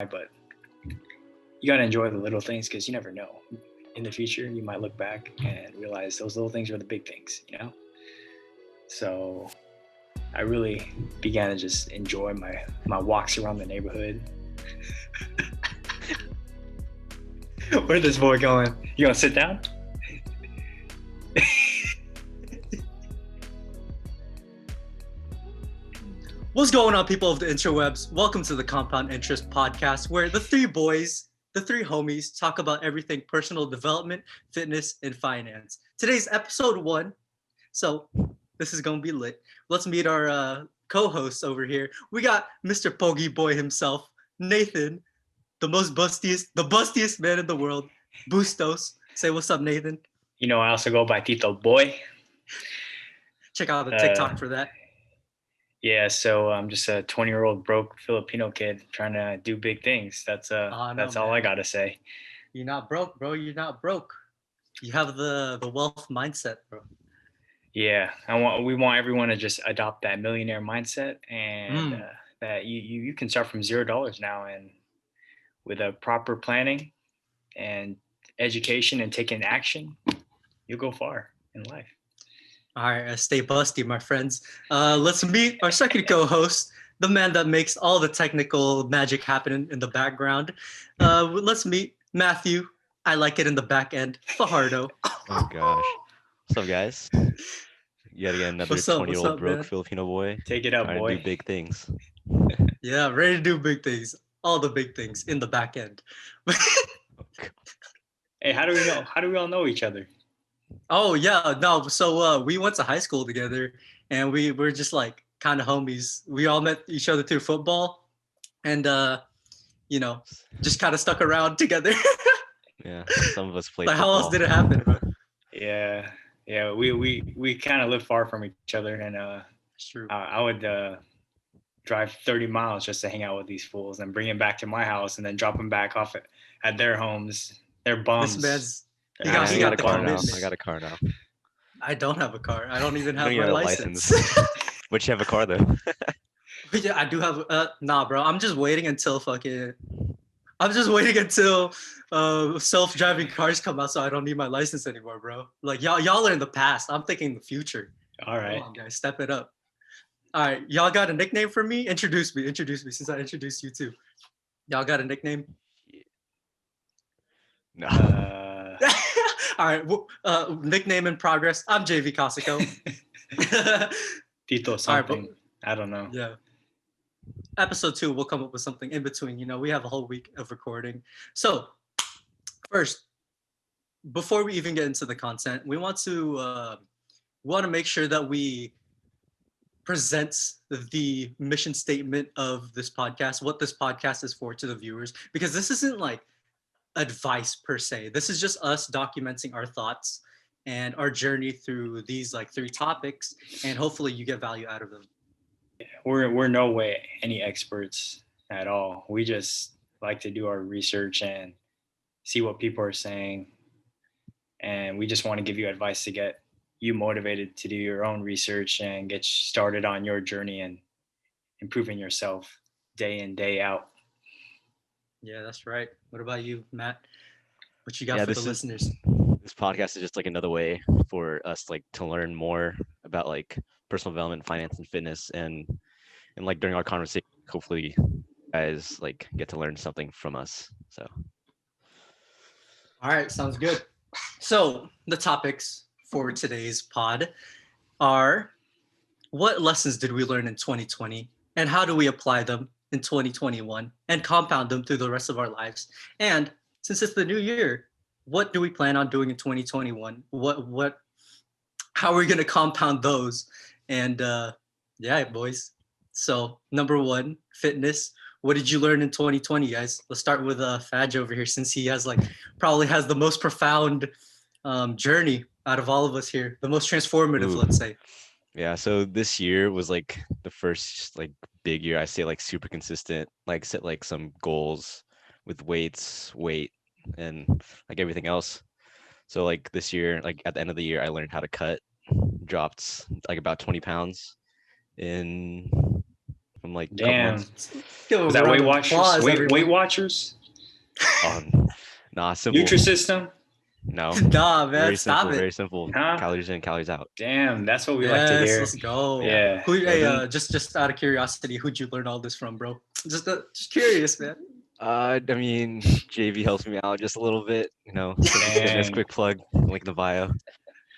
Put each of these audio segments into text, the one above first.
but you got to enjoy the little things because you never know. In the future, you might look back and realize those little things were the big things. So I really began to just enjoy my walks around the neighborhood. Where's this boy going? You gonna sit down? What's going on, people of the interwebs? Welcome to the Compound Interest Podcast, where the three boys, the three homies, talk about everything personal development, fitness, and finance. Today's episode 1, so this is gonna be lit. Let's meet our co-hosts over here. We got Mr. Pogi Boy himself, Nathan, the bustiest man in the world, Bustos. Say what's up, Nathan. I also go by Tito Boy. Check out the TikTok for that. Yeah, so I'm just a 20-year-old broke Filipino kid trying to do big things. That's all I gotta say. You're not broke, bro. You're not broke. You have the wealth mindset, bro. Yeah, we want everyone to just adopt that millionaire mindset, and that you can start from $0 now, and with a proper planning and education and taking action, you'll go far in life. All right, stay busty, my friends. Let's meet our second co-host, the man that makes all the technical magic happen in the background. Let's meet Matthew. I like it in the back end. Fajardo. Oh gosh, what's up, guys? Yet again, another 20-year-old broke man? Filipino boy. Take it up, trying boy. to do big things. Yeah, ready to do big things. All the big things in the back end. Hey, how do we know? How do we all know each other? Oh yeah, no. So we went to high school together, and we were just like kind of homies. We all met each other through football, and just kind of stuck around together. Yeah, some of us played. Like, how else did it happen, bro? Yeah. We kind of live far from each other, and it's true. I would drive 30 miles just to hang out with these fools and bring them back to my house, and then drop them back off at their homes. They're bums. This man's. He got a car now. I got a car now. I don't have a car. I don't even have my license. But you have a car though. Yeah, I do have. Nah, bro. I'm just waiting until self-driving cars come out, so I don't need my license anymore, bro. Like y'all are in the past. I'm thinking the future. All right, come on, guys, step it up. All right, y'all got a nickname for me? Introduce me. Since I introduced you too. Y'all got a nickname? No. All right, nickname in progress. I'm JV Casico. Tito something. Right, I don't know. Yeah. Episode 2, we'll come up with something in between. We have a whole week of recording. So, first, before we even get into the content, we want to make sure that we present the mission statement of this podcast, what this podcast is for to the viewers, because this isn't like advice per se. This is just us documenting our thoughts and our journey through these like 3 topics, and hopefully you get value out of them. We're no way any experts at all. We just like to do our research and see what people are saying, and we just want to give you advice to get you motivated to do your own research and get started on your journey and improving yourself day in, day out. Yeah, that's right. What about you, Matt? What you got for the listeners? This podcast is just like another way for us like to learn more about like personal development, finance, and fitness, and like during our conversation, hopefully you guys like get to learn something from us. So all right, sounds good. So the topics for today's pod are: what lessons did we learn in 2020, and how do we apply them in 2021 and compound them through the rest of our lives? And since it's the new year, what do we plan on doing in 2021? How are we going to compound those? And yeah, boys. So number 1, fitness. What did you learn in 2020, guys? Let's start with Faj over here, since he has probably has the most profound journey out of all of us here, the most transformative, let's say. Yeah, so this year was like the first like big year I say like super consistent, like set like some goals with weight and like everything else. So like this year, like at the end of the year, I learned how to cut, dropped like about 20 pounds in from like a couple Damn. months. Give Was a that round Weight of Watchers? applause, Weight everyone. Watchers? Nah, simple. Nutrisystem? No, Nah, man, very stop simple, it. very simple. Huh? Calories in, calories out. Damn, that's what we like to Yes, hear. let's go. Yeah. Who? Hey, then- just out of curiosity, who'd you learn all this from, bro? Just curious, man. I mean, JV helps me out just a little bit. You know, Simple Fitness, Dang. quick plug, link in the bio.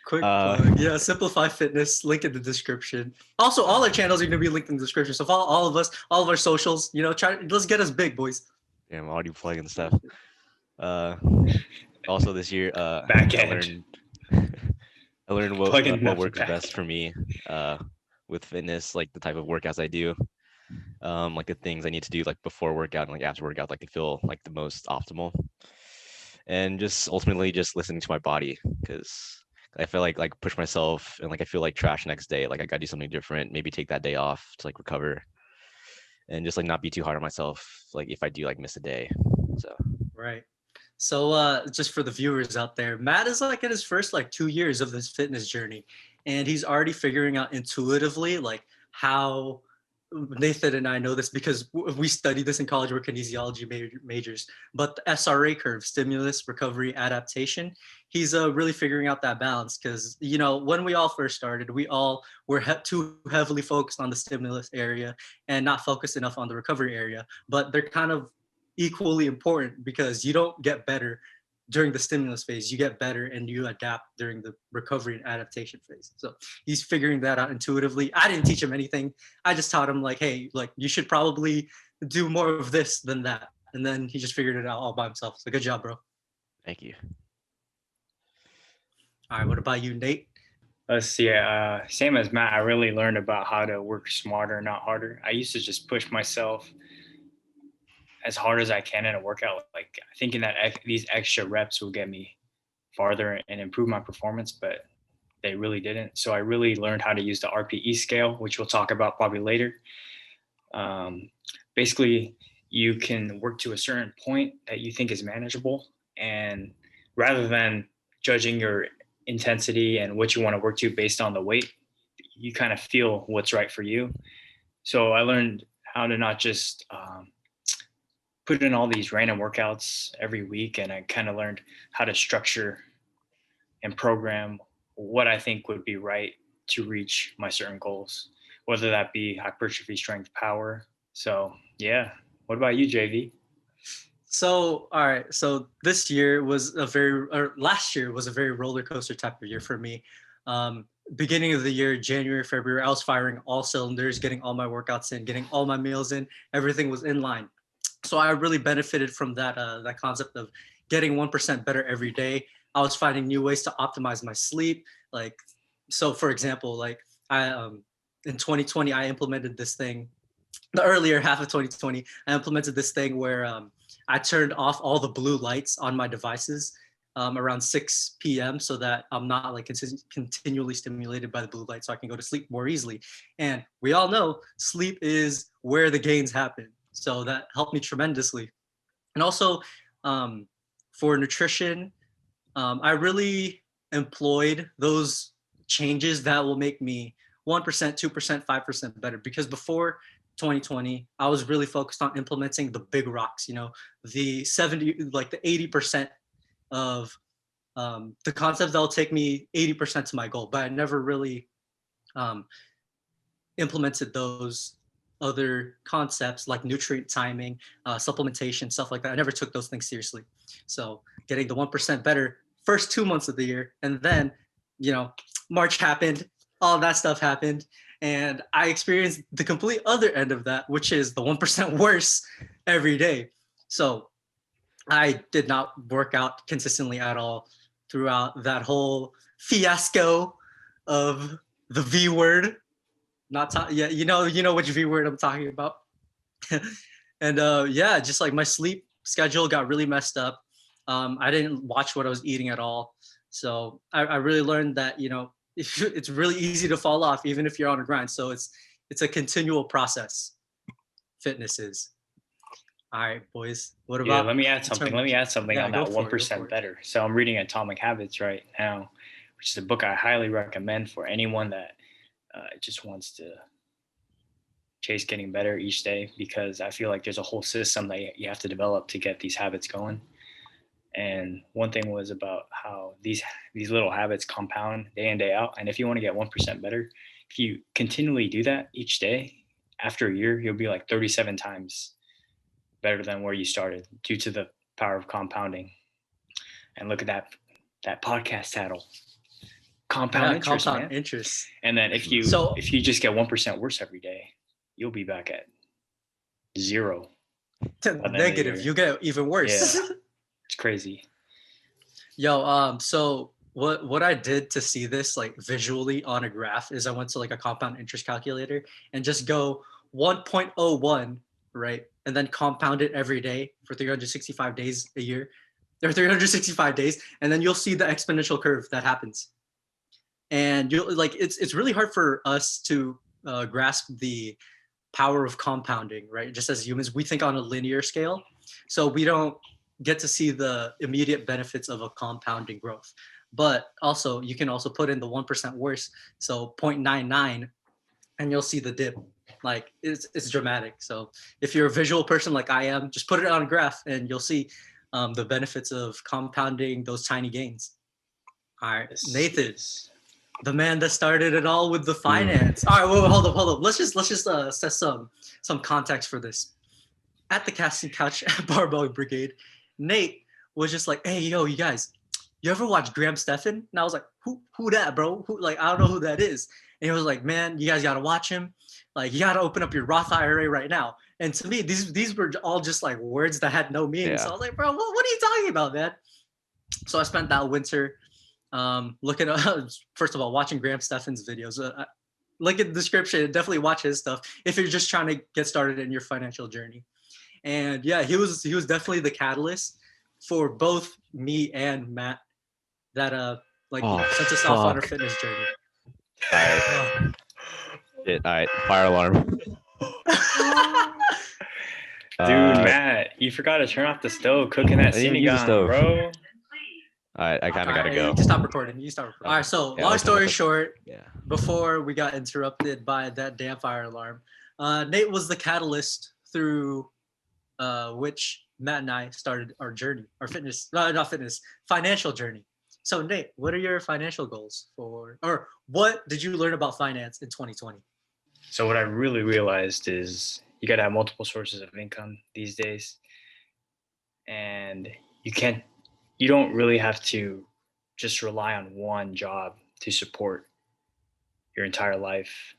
Quick Uh, plug. Yeah, Simplify Fitness, link in the description. Also, all our channels are gonna be linked in the description. So follow all of us, all of our socials. You know, let's get us big, boys. Yeah, I'm already plugging stuff. Also this year, Back I end. learned I learned Plugging what up the works back best for me with fitness, like the type of workouts I do, like the things I need to do like before workout and like after workout, like to feel like the most optimal, and just ultimately just listening to my body because I feel like push myself and like I feel like trash next day, like I gotta do something different, maybe take that day off to like recover and just like not be too hard on myself, like if I do like miss a day. So Right. So just for the viewers out there, Matt is like in his first like 2 years of this fitness journey, and he's already figuring out intuitively like how Nathan and I know this because we studied this in college. We're kinesiology majors, but the SRA curve, stimulus, recovery, adaptation, he's really figuring out that balance because, you know, when we all first started, we all were too heavily focused on the stimulus area and not focused enough on the recovery area, but they're kind of equally important because you don't get better during the stimulus phase, you get better and you adapt during the recovery and adaptation phase. So he's figuring that out intuitively. I didn't teach him anything. I just taught him like, hey, like you should probably do more of this than that. And then he just figured it out all by himself. So good job, bro. thank you. All right, what about you, Nate? Let's see. Same as Matt, I really learned about how to work smarter, not harder. I used to just push myself as hard as I can in a workout, like thinking that these extra reps will get me farther and improve my performance, but they really didn't. So I really learned how to use the RPE scale, which we'll talk about probably later. Um, Basically, you can work to a certain point that you think is manageable, and rather than judging your intensity and what you want to work to based on the weight, you kind of feel what's right for you. So I learned how to not just put in all these random workouts every week, and I kind of learned how to structure and program what I think would be right to reach my certain goals, whether that be hypertrophy, strength, power. So yeah. What about you, JV? So, all right. So this year was or last year was a very roller coaster type of year for me. Beginning of the year, January, February, I was firing all cylinders, getting all my workouts in, getting all my meals in. Everything was in line. So I really benefited from that concept of getting 1% better every day. I was finding new ways to optimize my sleep. Like, so for example, like I in 2020, I implemented this thing. The earlier half of 2020, I implemented this thing where I turned off all the blue lights on my devices around 6 p.m. so that I'm not like continually stimulated by the blue light, so I can go to sleep more easily. And we all know sleep is where the gains happen. So that helped me tremendously. And also for nutrition, I really employed those changes that will make me 1%, 2%, 5% better. Because before 2020, I was really focused on implementing the big rocks, you know, the 70, like the 80% of the concepts that will take me 80% to my goal. But I never really um, implemented those other concepts like nutrient timing, supplementation, stuff like that. I never took those things seriously. So getting the 1% better first 2 months of the year, and then, you know, March happened, all that stuff happened, and I experienced the complete other end of that, which is the 1% worse every day. So I did not work out consistently at all throughout that whole fiasco of the V word. Yeah, you know which V word I'm talking about. And yeah, just like my sleep schedule got really messed up. I didn't watch what I was eating at all. So I really learned that, you know, it's really easy to fall off even if you're on a grind. So it's a continual process. Fitness is. All right, boys. What Yeah, about let me add something. Let me add something Yeah, on go that for it, go 1% for it. better. So I'm reading Atomic Habits right now, which is a book I highly recommend for anyone that just wants to chase getting better each day, because I feel like there's a whole system that you have to develop to get these habits going. And one thing was about how these little habits compound day in day out. And if you want to get 1% better, if you continually do that each day, after a year, you'll be like 37 times better than where you started due to the power of compounding. And look at that podcast title, compound Yeah, interest, compound man. interest. And then if you So if you just get 1% worse every day, you'll be back at zero by the end of the negative, year. you get even worse. Yeah, it's crazy. Yo, so what I did to see this like visually on a graph is I went to like a compound interest calculator and just go 1.01, right? And then compound it every day for 365 days a year, or 365 days, and then you'll see the exponential curve that happens. And you'll like it's really hard for us to grasp the power of compounding, right? Just as humans, we think on a linear scale, so we don't get to see the immediate benefits of a compounding growth. But also, you can also put in the 1% worse, so 0.99, and you'll see the dip. Like it's dramatic. So if you're a visual person like I am, just put it on a graph, and you'll see the benefits of compounding those tiny gains. All right, Nathan, the man that started it all with the finance. All right, wait, hold up. Let's just set some context for this. At the casting couch barbell brigade, Nate was just like, "Hey, yo, you guys, you ever watch Graham Stephan?" And I was like, "Who that, bro? Who, like, I don't know who that is." And he was like, "Man, you guys gotta watch him. Like, you gotta open up your Roth IRA right now." And to me, these were all just like words that had no meaning. Yeah. So I was like, "Bro, what are you talking about, man?" So I spent that winter looking at, first of all, watching Graham Stephan's videos. Link in the description, definitely watch his stuff if you're just trying to get started in your financial journey. And yeah, he was definitely the catalyst for both me and Matt that sent us off on our fitness journey. All right. All right. Fire alarm. Dude, Matt, you forgot to turn off the stove. Cooking that I didn't even use the sinigang, stove. bro. All right. I kind of All gotta right, go. you can stop recording. All right, so Yeah, long I'll story turn off short, Yeah. before we got interrupted by that damn fire alarm, Nate was the catalyst through which Matt and I started our journey, our fitness, not fitness, financial journey. So Nate, what are your financial goals or what did you learn about finance in 2020? So what I really realized is you got to have multiple sources of income these days, and you don't really have to just rely on one job to support your entire life.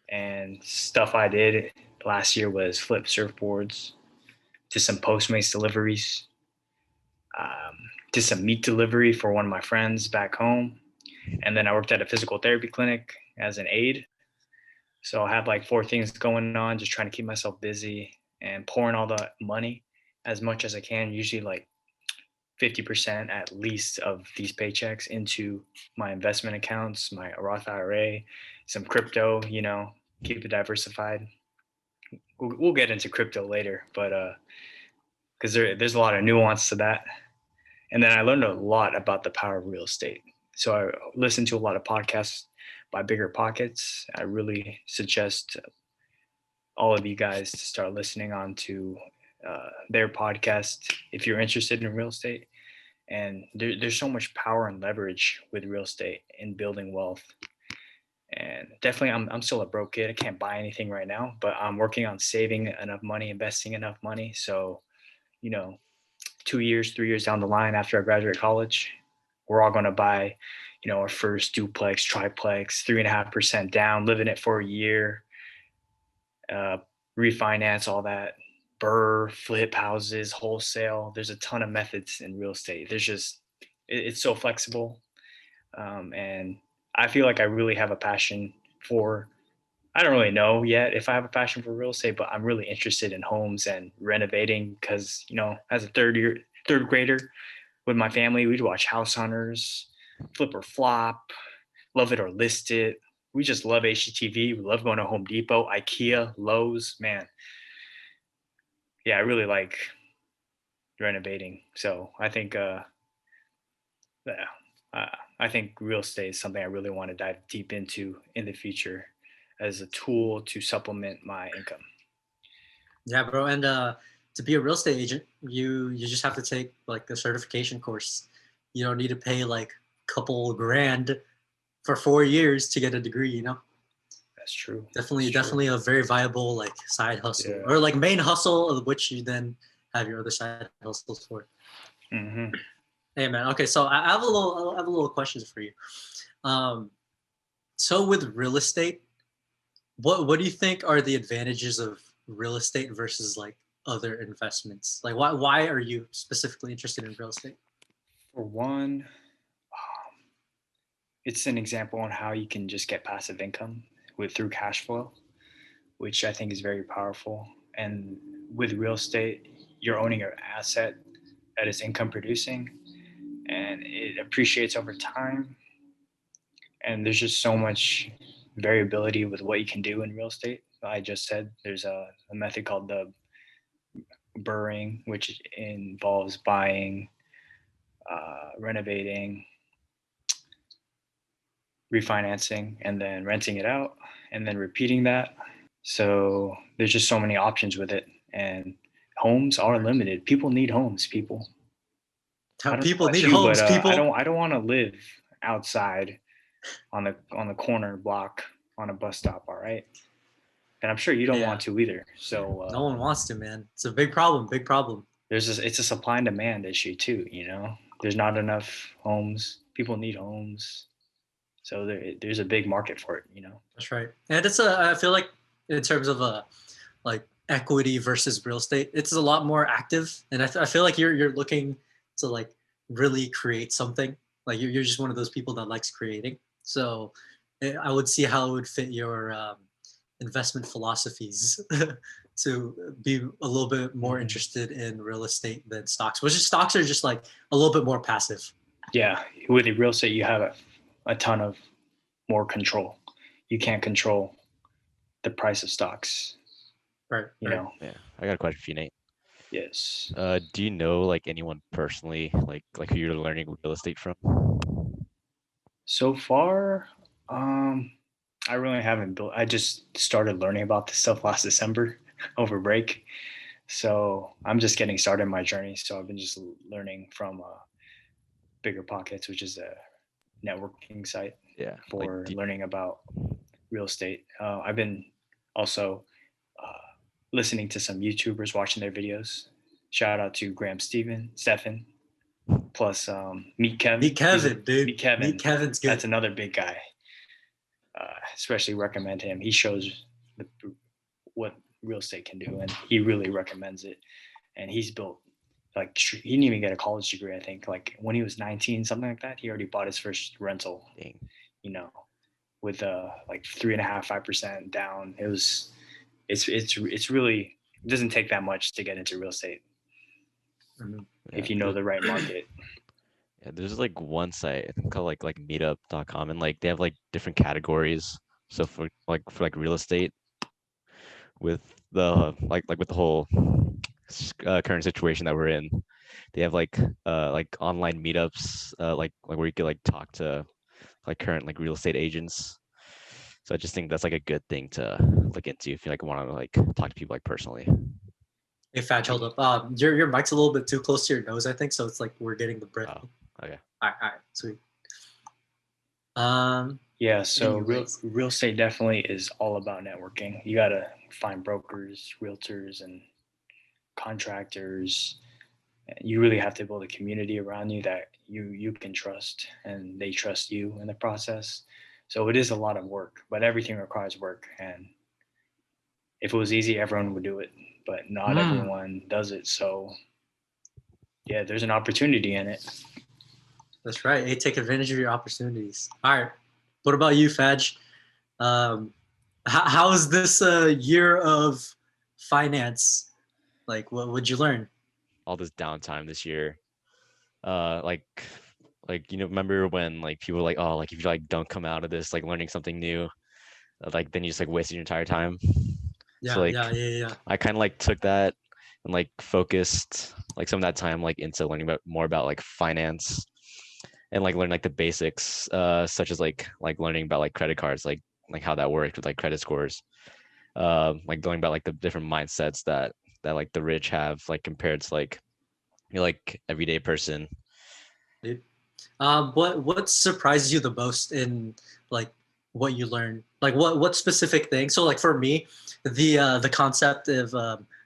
And stuff I did last year was flip surfboards, to some Postmates deliveries, to some meat delivery for one of my friends back home. And then I worked at a physical therapy clinic as an aide. So I had like four things going on, just trying to keep myself busy and pouring all the money as much as I can, usually like 50% at least of these paychecks into my investment accounts, my Roth IRA, some crypto, keep it diversified. We'll get into crypto later, but because there's a lot of nuance to that. And then I learned a lot about the power of real estate. So I listened to a lot of podcasts by Bigger Pockets. I really suggest all of you guys to start listening on to their podcast if you're interested in real estate. And there's so much power and leverage with real estate in building wealth. And definitely, I'm still a broke kid. I can't buy anything right now, but I'm working on saving enough money, investing enough money. So, 2 years, 3 years down the line after I graduate college, we're all going to buy, our first duplex, triplex, 3.5% down, live in it for a year, refinance all that, flip houses, wholesale. There's a ton of methods in real estate. It's so flexible. And I feel like I really have a passion for, I don't really know yet if I have a passion for real estate, but I'm really interested in homes and renovating because, as a third grader with my family, we'd watch House Hunters, Flip or Flop, Love It or List It. We just love HGTV. We love going to Home Depot, IKEA, Lowe's, man. Yeah, I really like renovating. So I think, I think real estate is something I really want to dive deep into in the future. as a tool to supplement my income. Yeah, bro. And to be a real estate agent, you just have to take like a certification course. You don't need to pay like a couple grand for 4 years to get a degree. You know, That's true. definitely, That's true. definitely a very viable like side hustle Yeah. or like main hustle, of which you then have your other side hustles for. Hmm. Hey man, okay, so I have a little questions for you. Um, so with real estate, what do you think are the advantages of real estate versus like other investments? Like why are you specifically interested in real estate? For one, it's an example on how you can just get passive income through cash flow, which I think is very powerful. And with real estate, you're owning an asset that is income producing and it appreciates over time. And there's just so much variability with what you can do in real estate. I just said there's a method called the burring, which involves buying, renovating, refinancing, and then renting it out, and then repeating that. So there's just so many options with it, and homes are limited. People need homes. People. I don't know People about need you, but homes, I people. don't. I don't want to live outside on the corner block on a bus stop. All right, and I'm sure you don't Yeah, want to either. So no one wants to, man. It's a big problem, big problem. it's a supply and demand issue too. There's not enough homes. People need homes, so there's a big market for it. That's right. And I feel like in terms of like equity versus real estate, it's a lot more active. And I feel like you're looking to like really create something. Like you're just one of those people that likes creating. So I would see how it would fit your investment philosophies to be a little bit more interested in real estate than stocks. Which is stocks are just like a little bit more passive. Yeah, with the real estate, you have a ton of more control. You can't control the price of stocks. Right. You Right. know. Yeah, I got a question for you, Nate. Yes. Do you know like anyone personally, like who you're learning real estate from? So far, I really haven't built. I just started learning about this stuff last December over break, so I'm just getting started in my journey. So I've been just learning from Bigger Pockets, which is a networking site Yeah, like for learning about real estate. I've been also listening to some YouTubers, watching their videos. Shout out to Stefan, plus Meet Kevin. Meet Kevin, dude. Meet Kevin. Meet Kevin's good. That's another big guy. Especially recommend him. He shows what real estate can do, and he really recommends it. And he's built like he didn't even get a college degree. I think like when he was 19, something like that, he already bought his first rental. Dang. With like 3.5, 5% down. It's really, it doesn't take that much to get into real estate if you know the right market. Yeah, there's like one site I think called like meetup.com, and like they have like different categories. So for real estate, with the like with the whole current situation that we're in, they have like online meetups, like where you could like talk to like current like real estate agents. So I just think that's like a good thing to look into if you like want to like talk to people like personally. Hey, Faj, hold up. Your mic's a little bit too close to your nose, I think. So it's like we're getting the breath. Oh, okay. All right, sweet. Yeah, so Anyways. real estate definitely is all about networking. You gotta find brokers, realtors, and contractors. You really have to build a community around you that you can trust, and they trust you in the process. So it is a lot of work, but everything requires work. And if it was easy, everyone would do it, but not everyone does it. So yeah, there's an opportunity in it. That's right. Hey, take advantage of your opportunities. All right. What about you, Faj? How is this year of finance? Like, what would you learn? All this downtime this year. Like remember when like people were like, oh, like if you like don't come out of this like learning something new, like then you just like wasted your entire time. So like Yeah. I kind of like took that and like focused like some of that time like into learning more about like finance and like learn like the basics, such as like learning about like credit cards, like like how that worked with like credit scores. Like going about like the different mindsets that like the rich have like compared to like like everyday person. Dude. What surprises you the most in like what you learned? Like what specific thing? So like for me, the concept of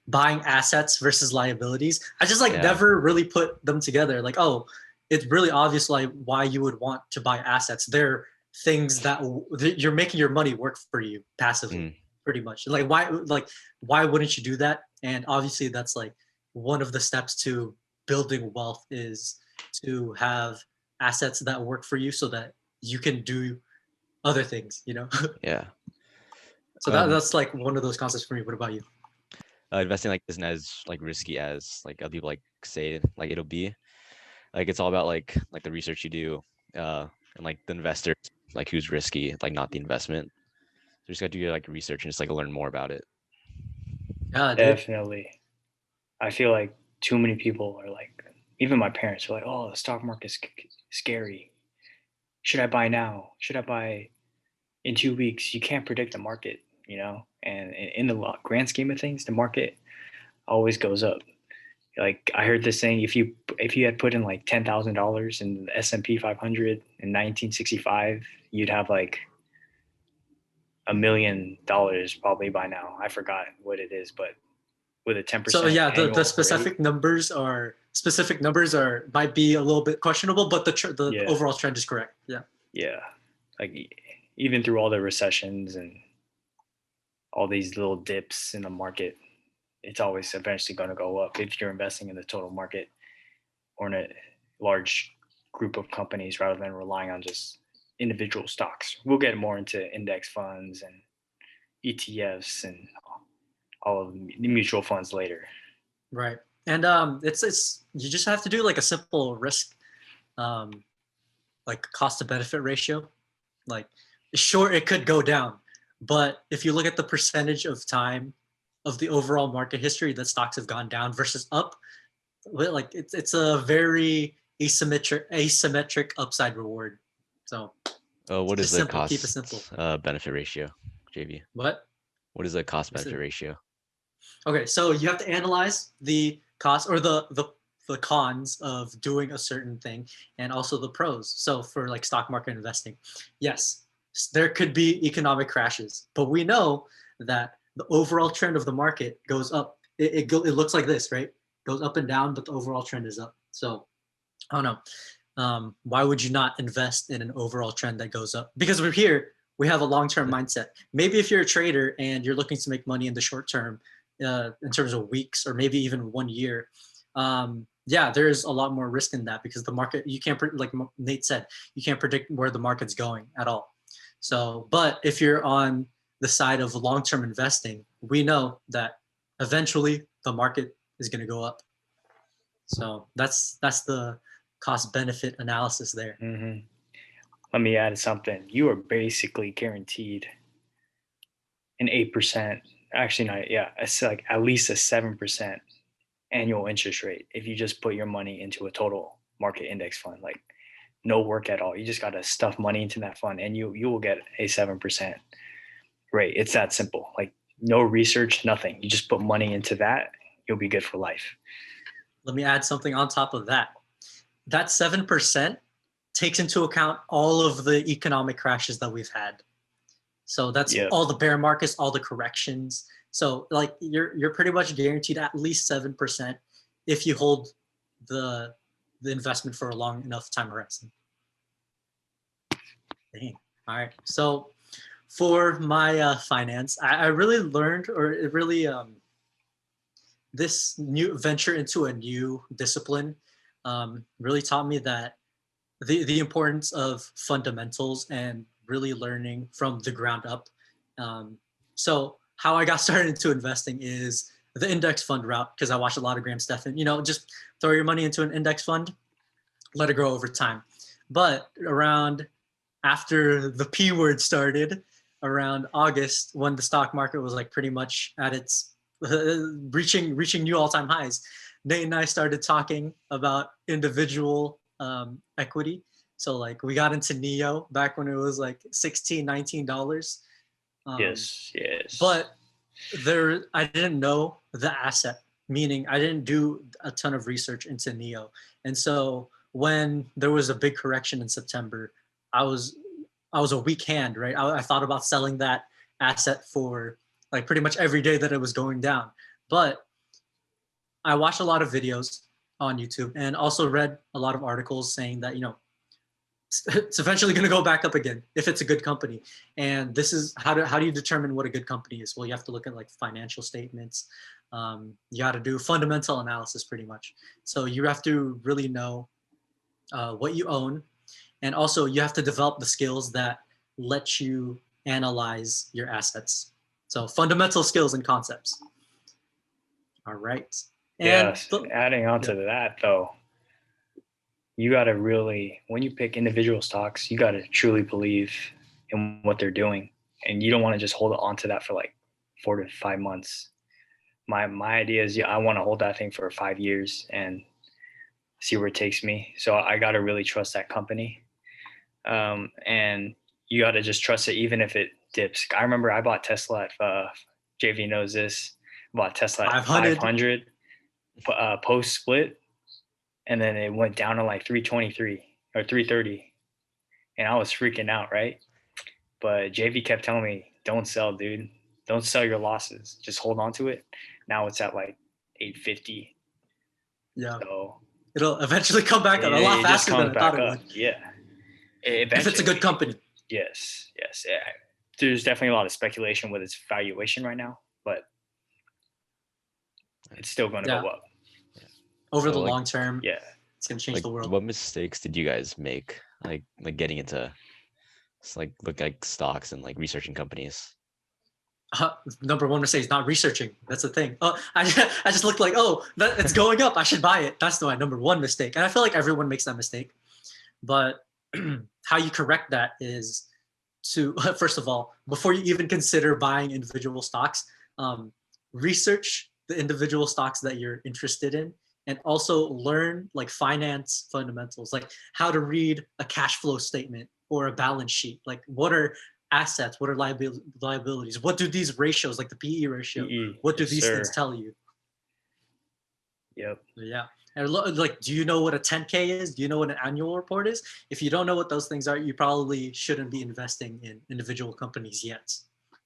buying assets versus liabilities, I just like Yeah. never really put them together. Like, oh, it's really obvious like why you would want to buy assets. They're things that you're making your money work for you passively, Mm, pretty much. Like why wouldn't you do that? And obviously that's like one of the steps to building wealth is to have assets that work for you so that you can do other things, you know? yeah. So that's like one of those concepts for me. What about you? Investing like isn't as like risky as like other people like say like it'll be. Like it's all about like the research you do, and like the investors, like who's risky, like not the investment. So you just got to do like research and just like learn more about it. Yeah, dude. Definitely. I feel like too many people are like, even my parents are like, "Oh, the stock market's scary. Should I buy now? Should I buy in 2 weeks?" You can't predict the market, you know. And in the grand scheme of things, the market always goes up. Like I heard this saying, if you had put in like $10,000 in the S&P 500 in 1965, you'd have like $1 million probably by now. I forgot what it is, but with a ten So percent yeah, the annual rate, specific numbers are might be a little bit questionable, but the yeah, overall trend is correct. Yeah. yeah, like even through all the recessions and all these little dips in the market, it's always eventually going to go up if you're investing in the total market or in a large group of companies rather than relying on just individual stocks. We'll get more into index funds and ETFs and all of the mutual funds later. Right. And it's you just have to do like a simple risk um like cost to benefit ratio. Like sure it could go down, but if you look at the percentage of time of the overall market history that stocks have gone down versus up, like it's a very asymmetric upside reward. So What is just the simple, keep it simple. cost benefit ratio, JV? What? What is the cost benefit ratio? Okay, so you have to analyze the cost or the cons of doing a certain thing and also the pros. So for like stock market investing, yes, there could be economic crashes, but we know that the overall trend of the market goes up. It looks like this, right? Goes up and down, but the overall trend is up. So I don't know. Why would you not invest in an overall trend that goes up? Because we're here, we have a long-term mindset. Maybe if you're a trader and you're looking to make money in the short term, in terms of weeks or maybe even 1 year, yeah, there's a lot more risk in that because the market, you can't, like Nate said, you can't predict where the market's going at all. So, but if you're on the side of long-term investing, we know that eventually the market is going to go up. So that's the cost benefit analysis there. Mm-hmm. Let me add something. You are basically guaranteed an 8%, actually not, yeah, it's like at least a 7% annual interest rate if you just put your money into a total market index fund. Like no work at all. You just got to stuff money into that fund and you will get a 7% rate. It's that simple. Like no research, nothing. You just put money into that, you'll be good for life. Let me add something on top of that. That 7% takes into account all of the economic crashes that we've had. So that's Yeah. all the bear markets, all the corrections. So like you're pretty much guaranteed at least 7% if you hold the investment for a long enough time horizon. Dang. All right. So for my finance, I really learned, or it really this new venture into a new discipline really taught me that the importance of fundamentals and really learning from the ground up. So how I got started into investing is the index fund route because I watched a lot of Graham Stephan. You know, just throw your money into an index fund, let it grow over time. But around after the P word started, around August when the stock market was like pretty much at its reaching new all-time highs, Nate and I started talking about individual equity. So like we got into Neo back when it was like $16, $19. Yes. But I didn't know the asset, meaning I didn't do a ton of research into Neo. And so when there was a big correction in September, I was a weak hand, right? I thought about selling that asset for like pretty much every day that it was going down. But I watched a lot of videos on YouTube and also read a lot of articles saying that, it's eventually going to go back up again if it's a good company. And this is how do you determine what a good company is? Well, you have to look at like financial statements. You got to do fundamental analysis pretty much. So you have to really know what you own, and also you have to develop the skills that let you analyze your assets. So fundamental skills and concepts. All right. And Yes. Adding on to that though, you got to really, when you pick individual stocks, you got to truly believe in what they're doing, and you don't want to just hold on to that for like 4 to 5 months. My idea is, I want to hold that thing for 5 years and see where it takes me. So I got to really trust that company, and you got to just trust it even if it dips. I remember I bought Tesla at JV knows this. Bought Tesla at 500 post split, and then it went down to like 323 or 330, and I was freaking out, right? But JV kept telling me, "Don't sell, dude. Don't sell your losses. Just hold on to it." Now it's at like 850. Yeah. So it'll eventually come back up a lot faster than I thought it would. Yeah. If it's a good company. Yes. Yeah. There's definitely a lot of speculation with its valuation right now, but it's still going to go up. Over the long term. Yeah. It's going to change the world. What mistakes did you guys make? Like getting into look like stocks and like researching companies? Number one mistake is not researching. That's the thing. Oh, I just looked like, it's going up. I should buy it. That's my number one mistake. And I feel like everyone makes that mistake. But how you correct that is to, first of all, before you even consider buying individual stocks, research the individual stocks that you're interested in, and also learn like finance fundamentals, like how to read a cash flow statement or a balance sheet. Like what are assets, what are liabilities, what do these ratios, like the PE ratio, what do these things tell you? Yep. Yeah. And like, do you know what a 10K is? Do you know what an annual report is? If you don't know what those things are, you probably shouldn't be investing in individual companies yet.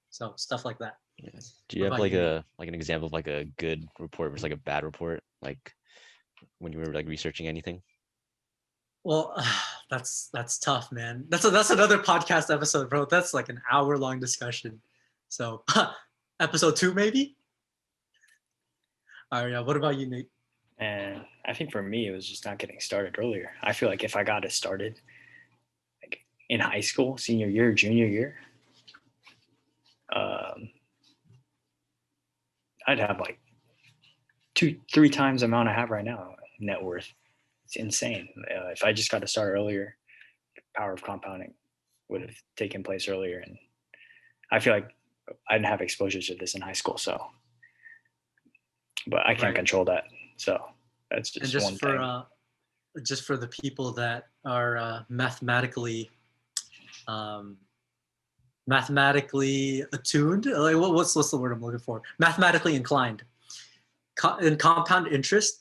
So stuff like that. Yeah. Do you have like an example of like a good report versus like a bad report, like when you were like researching anything? Well, that's tough, man. That's another podcast episode, bro. That's like an hour-long discussion. So episode 2 maybe. All right. Yeah. What about you, Nate? And I think for me, it was just not getting started earlier. I feel like if I got it started like in high school, senior year, junior year, I'd have like 2-3 times the amount I have right now net worth. It's insane. If I just got to start earlier, power of compounding would have taken place earlier. And I feel like I didn't have exposure to this in high school. So, but I can't control that. So that's just one thing. Just for the people that are mathematically attuned, like what's the word I'm looking for? Mathematically inclined. In compound interest,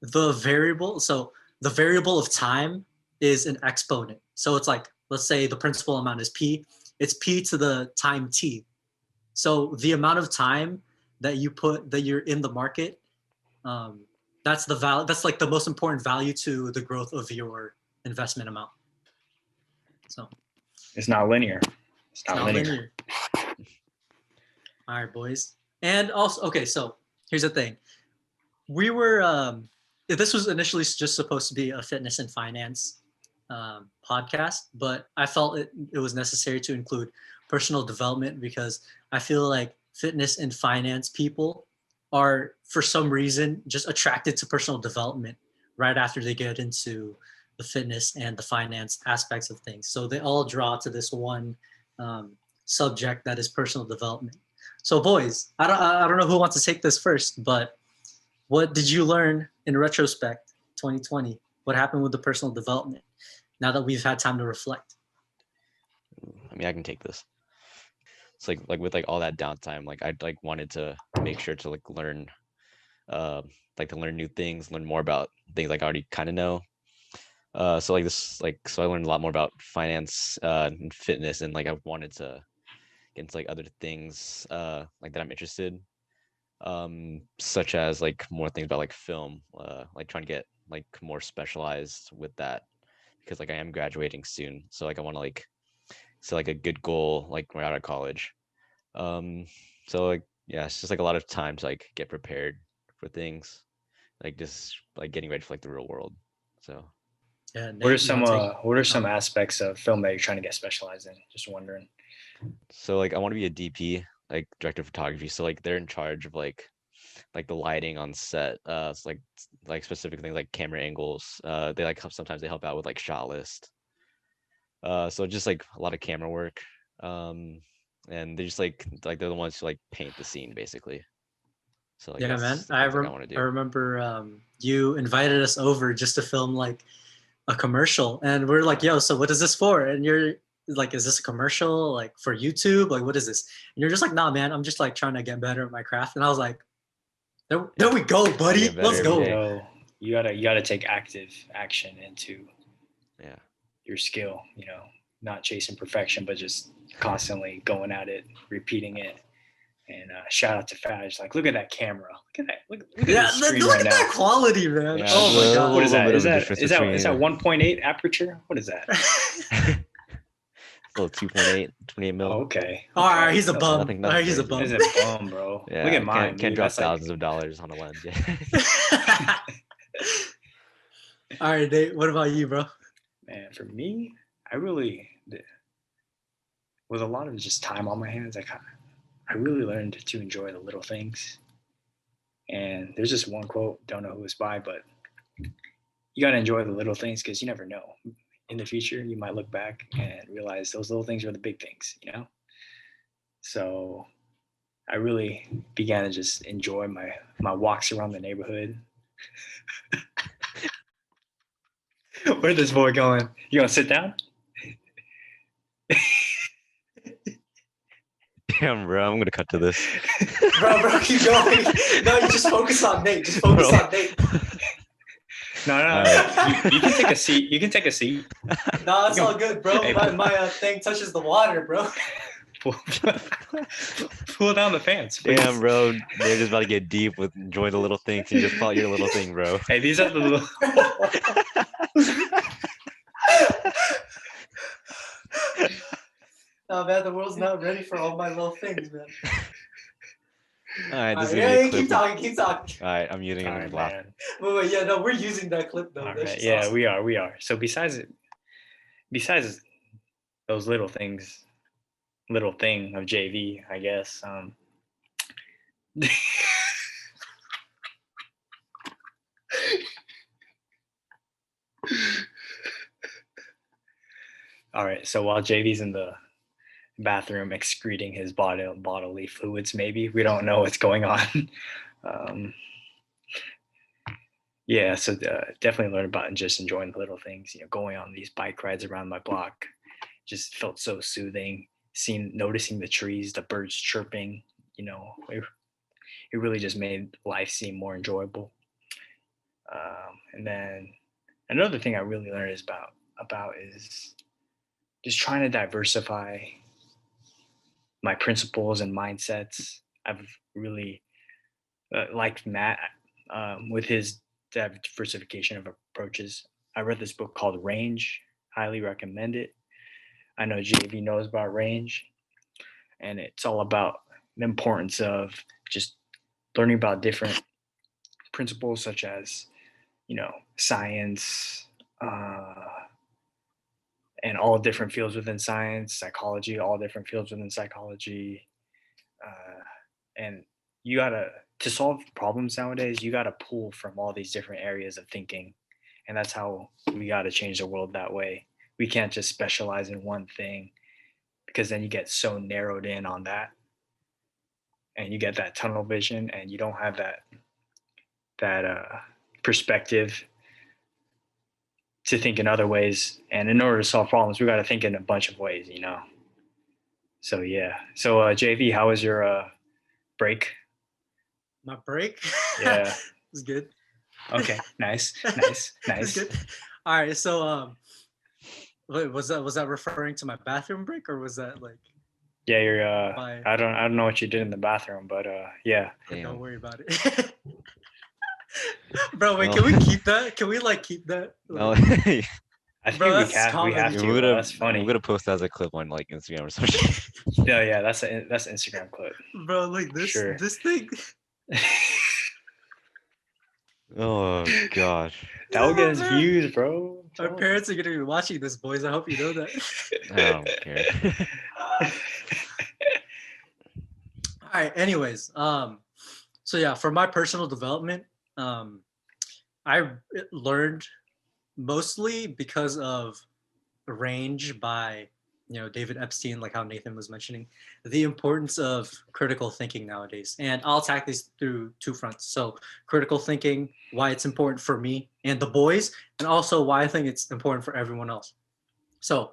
the variable of time is an exponent. So it's like, let's say the principal amount is p. It's p to the time t. So the amount of time that you're in the market, that's the value. That's like the most important value to the growth of your investment amount. So it's not linear. It's not linear. All right, boys. And also, okay, so here's the thing. We were, this was initially just supposed to be a fitness and finance podcast, but I felt it was necessary to include personal development because I feel like fitness and finance people are, for some reason, just attracted to personal development right after they get into the fitness and the finance aspects of things. So they all draw to this one subject that is personal development. So boys, I don't know who wants to take this first, but what did you learn in retrospect, 2020? What happened with the personal development now that we've had time to reflect? I mean, I can take this. So like with like all that downtime, like I like wanted to make sure to like learn, like to learn new things, learn more about things like I already kind of know. So like this, like so I learned a lot more about finance, and fitness, and like I wanted to get into like other things, like that I'm interested, such as like more things about like film, like trying to get like more specialized with that because like I am graduating soon, so like I want to like set like a good goal like right out of college. Um, so like yeah, it's just like a lot of time to like get prepared for things, like just like getting ready for like the real world. So Yeah, What are Nate, you some want to take? what are some Oh, aspects of film that you're trying to get specialized in? Just wondering. so like I want to be a DP, like director of photography. So like they're in charge of like the lighting on set, it's like specific things like camera angles. They like sometimes they help out with like shot list. So just like a lot of camera work. Um, and they just like they're the ones who like paint the scene basically. So like yeah, man. that's the things like I want to I do. remember you invited us over just to film like a commercial, and we're like, "Yo, so what is this for?" And you're like, "Is this a commercial like for YouTube? Like, what is this?" And you're just like, "Nah, man. I'm just like trying to get better at my craft." And I was like, there we go, I buddy. get better Let's every There you go." day. go. You gotta take active action into Yeah. your skill. Not chasing perfection, but just constantly going at it, repeating it. And shout out to Faj. Like, look at that camera. Look at that. Look at Yeah, this screen look right at now. that quality, man. Yeah, Oh there's my a What god. is little that? bit Is of a that difference is that is that between 1.8 aperture? What is that? a little 2.8, 28 Oh, mil. okay. All right, Okay. he's a So bum. Nothing, All nothing right, he's a crazy. bum. isn't bum, bro. Look Yeah, at mine, can't dude. drop That's like thousands of dollars on a lens. Yeah. All right, Nate. What about you, bro? man, for me, I really with a lot of just time on my hands, I really learned to enjoy the little things. And there's just one quote, don't know who it's by, but you got to enjoy the little things because you never know. In the future, you might look back and realize those little things are the big things. So I really began to just enjoy my walks around the neighborhood. Where's this boy going? You gonna sit down? Damn, bro, I'm gonna cut to this. Bro, keep going. No, you just focus on Nate. Just focus Bro. on Nate. No. Alright. You can take a seat. You can take a seat. No, that's all good, bro. Hey, My thing touches the water, bro. pull, pull down the fans, please. Damn, bro, they're just about to get deep with enjoy the little things. You just call it your little thing, bro. Hey, these are the little. Oh man, the world's not ready for all my little things, man. All right, this is Yeah, gonna be a yeah, clip. keep talking. All right, I'm muting All him right, to laugh. man. Wait, yeah, no, we're using that clip though. All That's right, just yeah, awesome. we are. So besides those little things, little thing of JV, I guess. All right, so while JV's in the bathroom excreting his bodily fluids, maybe we don't know what's going on. um, yeah, so definitely learn about and just enjoying the little things. Going on these bike rides around my block just felt so soothing. Noticing the trees, the birds chirping. It really just made life seem more enjoyable. And then another thing I really learned about is just trying to diversify my principles and mindsets. I've really liked Matt with his diversification of approaches. I read this book called Range. Highly recommend it. I know JV knows about Range, and it's all about the importance of just learning about different principles such as science, and all different fields within science, psychology, all different fields within psychology. And you gotta to solve problems nowadays, you gotta pull from all these different areas of thinking. And that's how we gotta change the world that way. We can't just specialize in one thing because then you get so narrowed in on that and you get that tunnel vision and you don't have that perspective to think in other ways. And in order to solve problems, we got to think in a bunch of ways. So yeah. So JV, how was your break? My break. Yeah. It was good. Okay. Nice. It was Nice. good. All right. So wait, was that referring to my bathroom break, or was that like Yeah, you're my? I don't know what you did in the bathroom, but yeah. Don't Damn. worry about it. Bro, wait, No. can we keep that? Can we like keep that? No. Like, I bro, think that's we comedy. have we're to, bro. gonna That's funny. we're gonna post that as a clip on like Instagram or something. Yeah, that's an Instagram clip. Bro, like Sure. this thing. Oh gosh. That will get us views, bro. Our parents are gonna be watching this, boys. I hope you know that. I don't care. All right. Anyways, so yeah, for my personal development, I learned mostly because of Range by David Epstein, like how Nathan was mentioning, the importance of critical thinking nowadays. And I'll attack these through two fronts. So critical thinking, why it's important for me and the boys, and also why I think it's important for everyone else. So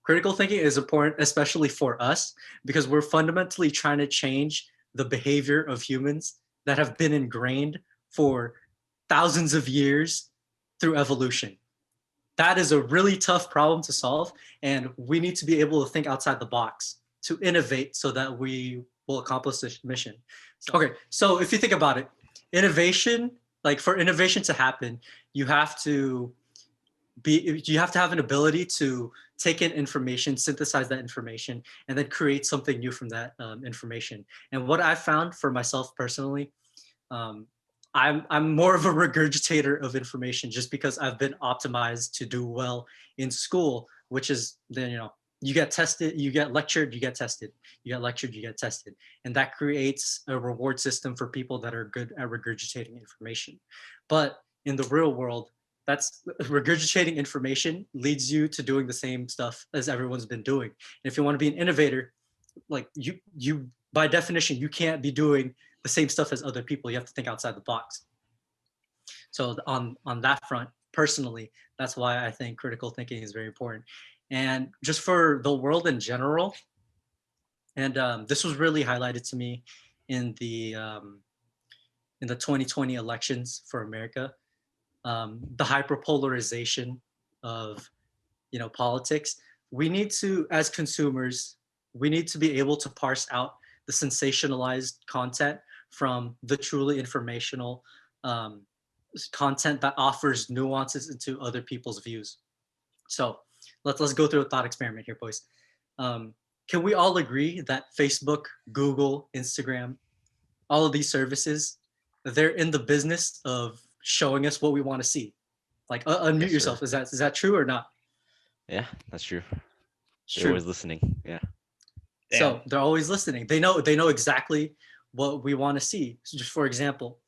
critical thinking is important, especially for us, because we're fundamentally trying to change the behavior of humans that have been ingrained for thousands of years through evolution. That is a really tough problem to solve, and we need to be able to think outside the box to innovate so that we will accomplish this mission. Okay, so if you think about it, innovation, like for innovation to happen, you have to have an ability to take in information, synthesize that information, and then create something new from that information. And what I found for myself personally, um, I'm more of a regurgitator of information just because I've been optimized to do well in school, which is then you get tested, you get lectured, you get tested, you get lectured, you get tested, and that creates a reward system for people that are good at regurgitating information. But in the real world, that's regurgitating information leads you to doing the same stuff as everyone's been doing. And if you want to be an innovator, like you by definition, you can't be doing the same stuff as other people. You have to think outside the box. So on that front, personally, that's why I think critical thinking is very important. And just for the world in general, and this was really highlighted to me in the 2020 elections for America, the hyperpolarization of politics. We need to, as consumers, we need to be able to parse out the sensationalized content from the truly informational content that offers nuances into other people's views. So let's go through a thought experiment here, boys. Can we all agree that Facebook, Google, Instagram, all of these services, they're in the business of showing us what we want to see? Like unmute Yes, yourself. sir. Is that true or not? Yeah, that's true. It's They're true. always listening. Yeah. So they're always listening. They know exactly what we want to see. So just for example,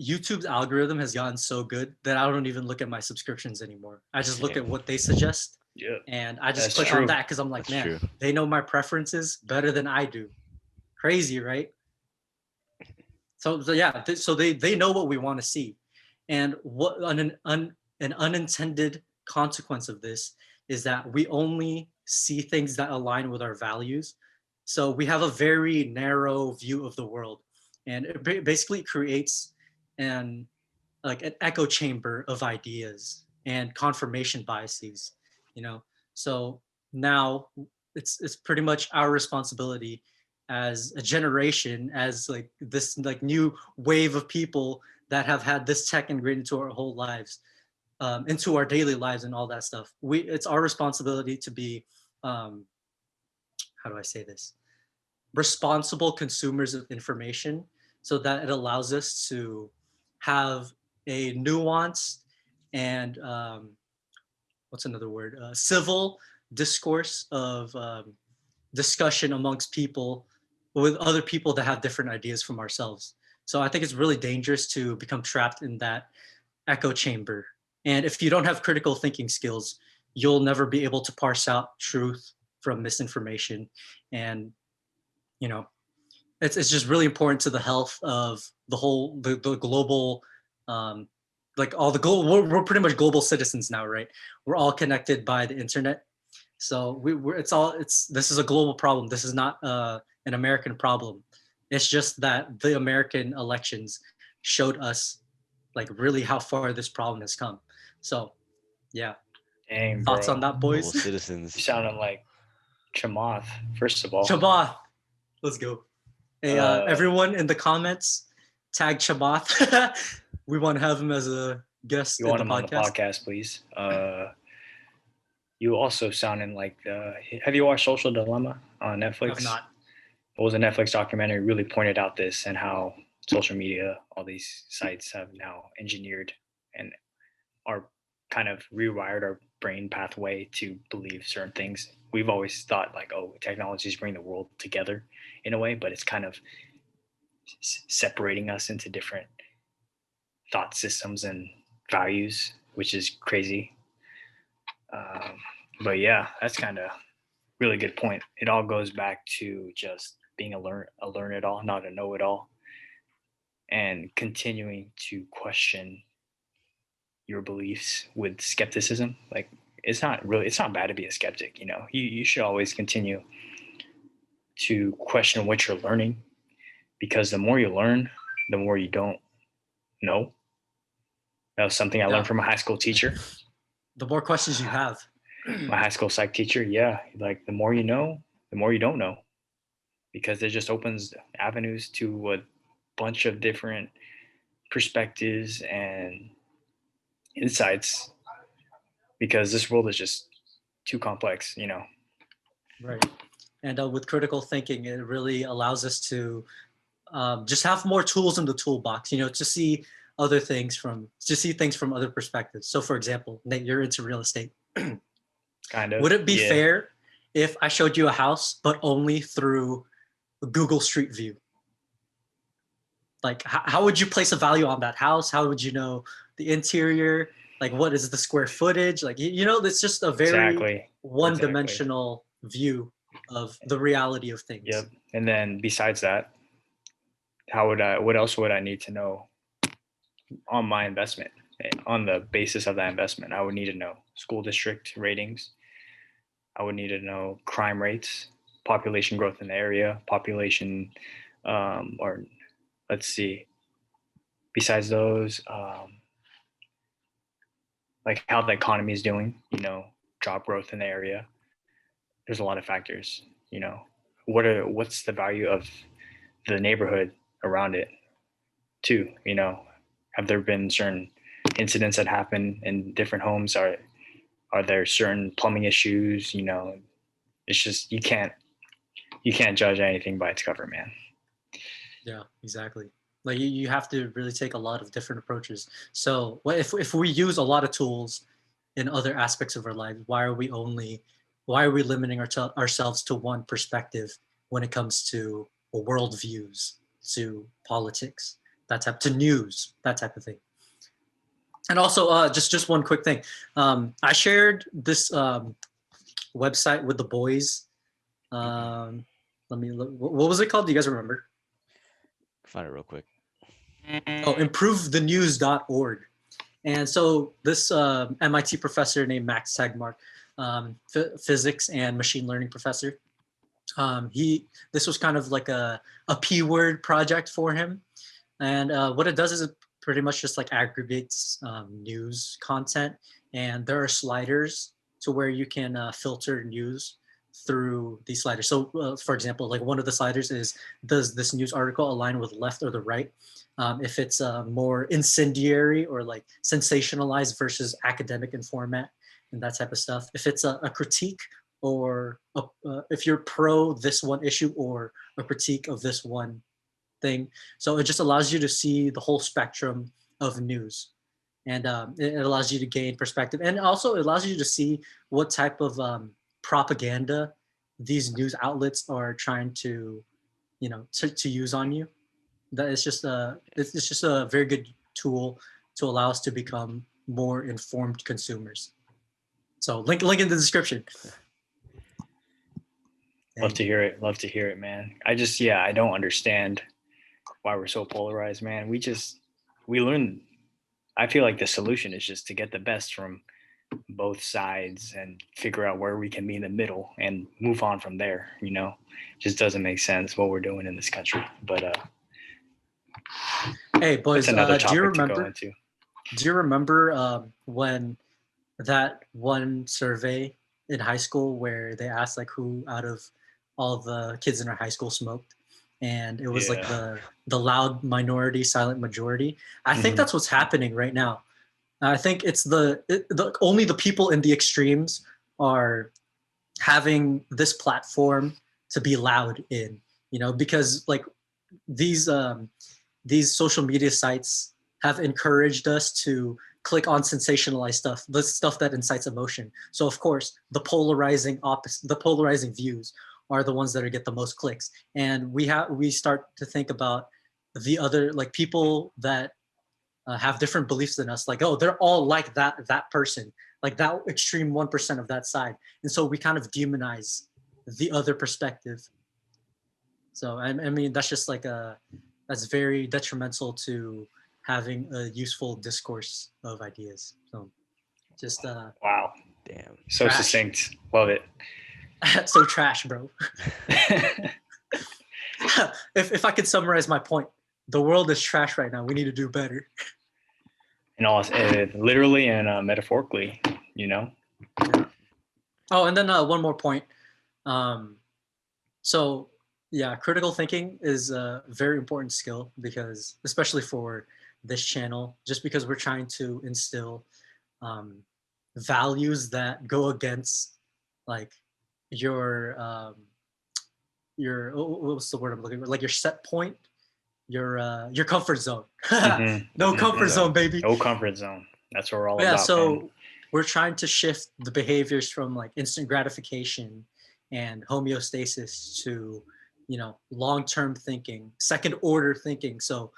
YouTube's algorithm has gotten so good that I don't even look at my subscriptions anymore. I just look Same. at what they suggest, Yeah. and I just That's click true. on that because I'm like, That's man, true. they know my preferences better than I do. Crazy, right? So yeah, so they know what we want to see, and what an unintended consequence of this is that we only see things that align with our values. So we have a very narrow view of the world, and it basically creates an an echo chamber of ideas and confirmation biases. You know, so now it's pretty much our responsibility as a generation, as like this like new wave of people that have had this tech ingrained into our whole lives, into our daily lives and all that stuff. It's our responsibility to be, how do I say this, responsible consumers of information, so that it allows us to have a nuanced and what's another word, civil discourse of discussion amongst people with other people that have different ideas from ourselves. So I think it's really dangerous to become trapped in that echo chamber. And if you don't have critical thinking skills, you'll never be able to parse out truth from misinformation. And, you know, it's just really important to the health of the global, um, like all the global, we're pretty much global citizens now, right? We're all connected by the internet. So this is a global problem. This is not an American problem. It's just that the American elections showed us like really how far this problem has come. So yeah, Dang, thoughts on bro. that, Global boys? You citizens. sounded like Chamath, first of all. Shabath, let's go. Hey, Uh, everyone in the comments, tag Shabath. We want to have him as a guest you in want the him on the podcast. podcast, please. You also sounding like have you watched Social Dilemma on Netflix? Have not. It was a Netflix documentary, really pointed out this and how social media, all these sites have now engineered and are kind of rewired our brain pathway to believe certain things. We've always thought like, oh, technology is bringing the world together in a way, but it's kind of separating us into different thought systems and values, which is crazy. Um, but yeah, that's kind of really good point. It all goes back to just being a learn it all, not a know it all, and continuing to question your beliefs with skepticism. Like it's not bad to be a skeptic. You should always continue to question what you're learning, because the more you learn, the more you don't know. That was something I Yeah. learned from a high school teacher. The more questions you have. My high school psych teacher, yeah, like the more you know, the more you don't know, because it just opens avenues to a bunch of different perspectives and insights, because this world is just too complex. Right. And with critical thinking, it really allows us to just have more tools in the toolbox, to see things from other perspectives. So for example, Nate, you're into real estate. Kind of. Would it be Yeah. fair if I showed you a house, but only through Google Street View? Like, how would you place a value on that house? How would you know the interior? Like, what is the square footage? Like, it's just a very Exactly. one-dimensional view of the reality of things. Yep. And then besides that, what else would I need to know on my investment? On the basis of that investment, I would need to know school district ratings. I would need to know crime rates, population growth in the area, or let's see, besides those, like how the economy is doing, job growth in the area. There's a lot of factors, what's the value of the neighborhood around it too, have there been certain incidents that happen in different homes? Are there certain plumbing issues? It's just you can't judge anything by its cover, man. Yeah, exactly. Like you have to really take a lot of different approaches. So if we use a lot of tools in other aspects of our lives, why are we limiting ourselves to one perspective when it comes to worldviews, to politics, to news, that type of thing? And also, just one quick thing. I shared this website with the boys. Let me look. What was it called? Do you guys remember? Find it real quick. Oh, improvethenews.org. And so this MIT professor named Max Tegmark, physics and machine learning professor, this was kind of like a P-word project for him. And what it does is it pretty much just like aggregates news content. And there are sliders to where you can filter news through these sliders. So for example, like one of the sliders is, does this news article align with left or the right? If it's more incendiary or like sensationalized versus academic in format and that type of stuff. If it's a critique or if you're pro this one issue or a critique of this one thing. So it just allows you to see the whole spectrum of news. And it allows you to gain perspective. And also it allows you to see what type of propaganda these news outlets are trying to, to use on you. That it's just a very good tool to allow us to become more informed consumers. So link in the description. Love to hear it, man. I don't understand why we're so polarized, man. We learn. I feel like the solution is just to get the best from both sides and figure out where we can be in the middle and move on from there. Just doesn't make sense what we're doing in this country. But Hey that's boys, another do you topic to go remember? into. Do you remember when that one survey in high school where they asked like who out of all the kids in our high school smoked, and it was like Yeah. the loud minority, silent majority. I think Mhm. that's what's happening right now. I think it's only the people in the extremes are having this platform to be loud in, because like these these social media sites have encouraged us to click on sensationalized stuff, the stuff that incites emotion. So of course, the polarizing views are the ones that get the most clicks, and we start to think about the other, like people that have different beliefs than us, like, oh, they're all like that person, like that extreme 1% of that side, and so we kind of demonize the other perspective. So I mean, that's just like that's very detrimental to having a useful discourse of ideas. So just Wow. Damn. So Trash. succinct. Love it. so trash, bro. if I could summarize my point, the world is trash right now. We need to do better. And all literally and metaphorically. Yeah. Oh, and then one more point. So yeah, critical thinking is a very important skill, because especially for this channel, just because we're trying to instill values that go against like your what's the word I'm looking for? Like your set point, your comfort zone. Mhm. No Mhm. comfort zone, baby. No comfort zone. That's what we're all Yeah, about. so Man. we're trying to shift the behaviors from like instant gratification and homeostasis to, long-term thinking, second order thinking. So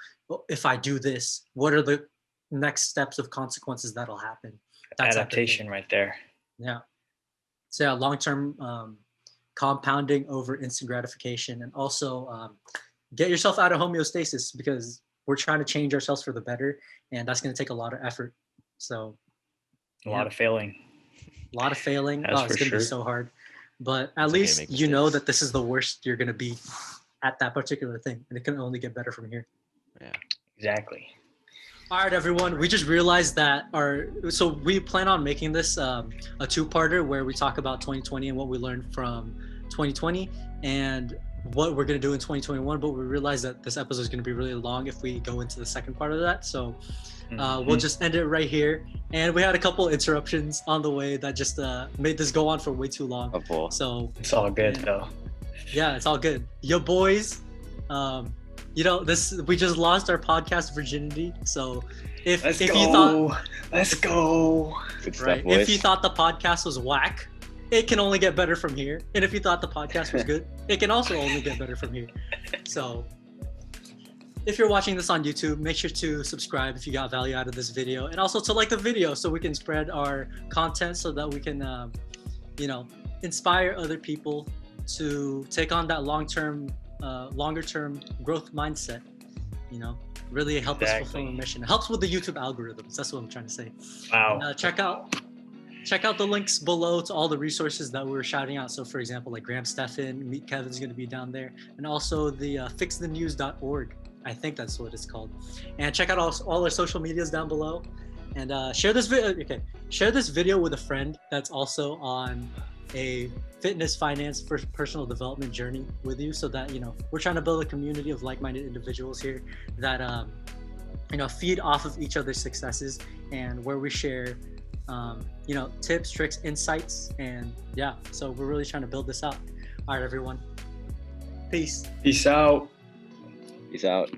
if I do this, what are the next steps of consequences that'll happen? That type of thing. Adaptation right there. Yeah. So yeah, long-term compounding over instant gratification, and also get yourself out of homeostasis, because we're trying to change ourselves for the better, and that's going to take a lot of effort. So A lot of failing. a lot of failing. That's Oh, it's for going to be sure. so hard. But at It's okay to least make you know mistakes. that this is the worst you're going to be at that particular thing, and it can only get better from here. Yeah. Exactly. All right, everyone. We just realized that so we plan on making this a two-parter where we talk about 2020 and what we learned from 2020 and what we're going to do in 2021. But we realized that this episode is going to be really long if we go into the second part of that. So we'll just end it right here. And we had a couple interruptions on the way that just made this go on for way too long. So it's all good though. Yeah, it's all good. Yo, boys. We just lost our podcast virginity. So if you thought, let's go. Good stuff, right, boys. if you thought the podcast was whack, it can only get better from here. And if you thought the podcast was good, it can also only get better from here. So if you're watching this on YouTube, make sure to subscribe if you got value out of this video, and also to like the video so we can spread our content, so that we can, inspire other people to take on that longer term growth mindset. Really help us fulfill our mission. It helps with the YouTube algorithms. That's what I'm trying to say. Wow. And, check out the links below to all the resources that we were shouting out. So for example, like Graham Stephan, Meet Kevin's going to be down there, and also the fixthenews.org. I think that's what it's called. And check out all our social medias down below, and share this video. Okay, share this video with a friend that's also on a fitness, finance, personal development journey with you, so that we're trying to build a community of like-minded individuals here that feed off of each other's successes, and where we share tips, tricks, insights, and yeah. So we're really trying to build this out. All right, everyone. Peace. Peace out. Peace out.